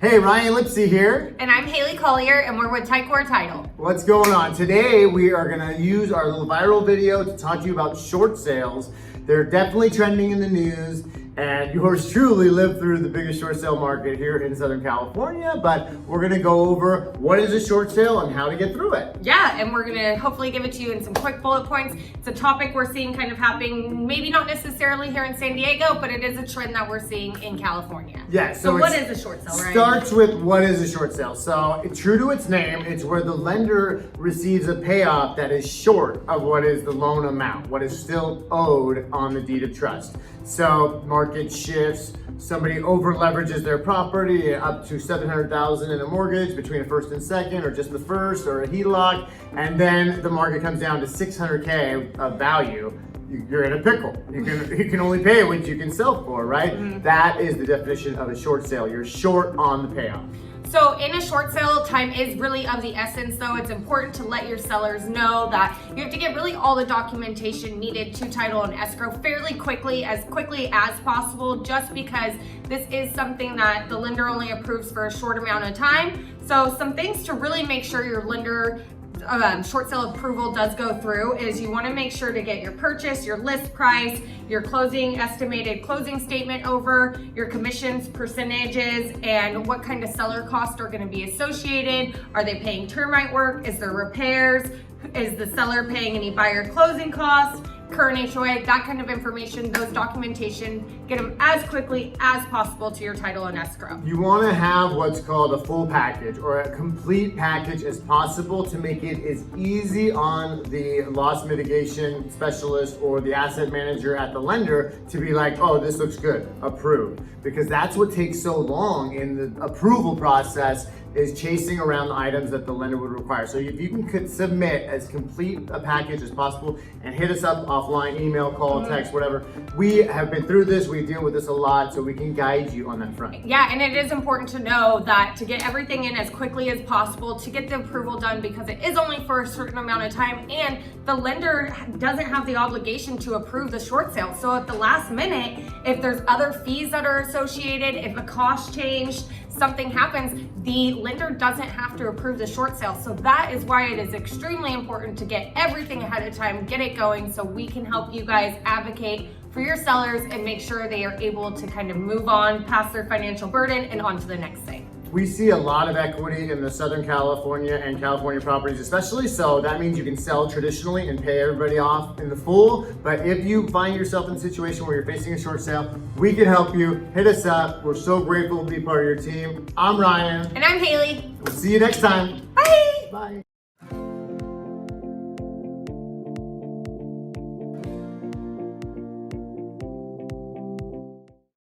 Hey, Ryan Lipsey here. And I'm Haley Collier, and we're with Ticor Title. What's going on? Today we are gonna use our little viral video to talk to you about short sales. They're definitely trending in the news, and yours truly lived through the biggest short sale market here in Southern California, but we're gonna go over what is a short sale and how to get through it. Yeah, and we're gonna hopefully give it to you in some quick bullet points. It's a topic we're seeing kind of happening, maybe not necessarily here in San Diego, but it is a trend that we're seeing in California. Yeah, so what is a short sale, right? Starts with what is a short sale. So true to its name, it's where the lender receives a payoff that is short of what is the loan amount, what is still owed on the deed of trust. So market shifts, somebody over leverages their property up to $700,000 in a mortgage between a first and second, or just the first, or a HELOC, and then the market comes down to $600K of value. You're in a pickle. You can only pay what you can sell for, right? Mm-hmm. That is the definition of a short sale. You're short on the payoff. So in a short sale, time is really of the essence, though. It's important to let your sellers know that you have to get really all the documentation needed to title and escrow fairly quickly as possible, just because this is something that the lender only approves for a short amount of time. So some things to really make sure your lender short sale approval does go through is you want to make sure to get your purchase, your list price, your estimated closing statement over, your commissions, percentages, and what kind of seller costs are going to be associated. Are they paying termite work? Is there repairs? Is the seller paying any buyer closing costs? Current HOA, that kind of information, those documentation, get them as quickly as possible to your title and escrow. You want to have what's called a full package or a complete package as possible to make it as easy on the loss mitigation specialist or the asset manager at the lender to be like, oh, this looks good, approved. Because that's what takes so long in the approval process, is chasing around the items that the lender would require. So if you can submit as complete a package as possible and hit us up offline, email, call, text, whatever. We have been through this, we deal with this a lot, so we can guide you on that front. Yeah, and it is important to know that to get everything in as quickly as possible, to get the approval done, because it is only for a certain amount of time, and the lender doesn't have the obligation to approve the short sale. So at the last minute, if there's other fees that are associated, if a cost changed, something happens, the lender doesn't have to approve the short sale. So that is why it is extremely important to get everything ahead of time, get it going, so we can help you guys advocate for your sellers and make sure they are able to kind of move on past their financial burden and on to the next thing. We see a lot of equity in the Southern California and California properties especially, so that means you can sell traditionally and pay everybody off in the full. But if you find yourself in a situation where you're facing a short sale, we can help you. Hit us up. We're so grateful to be part of your team. I'm Ryan. And I'm Haley. We'll see you next time. Bye. Bye.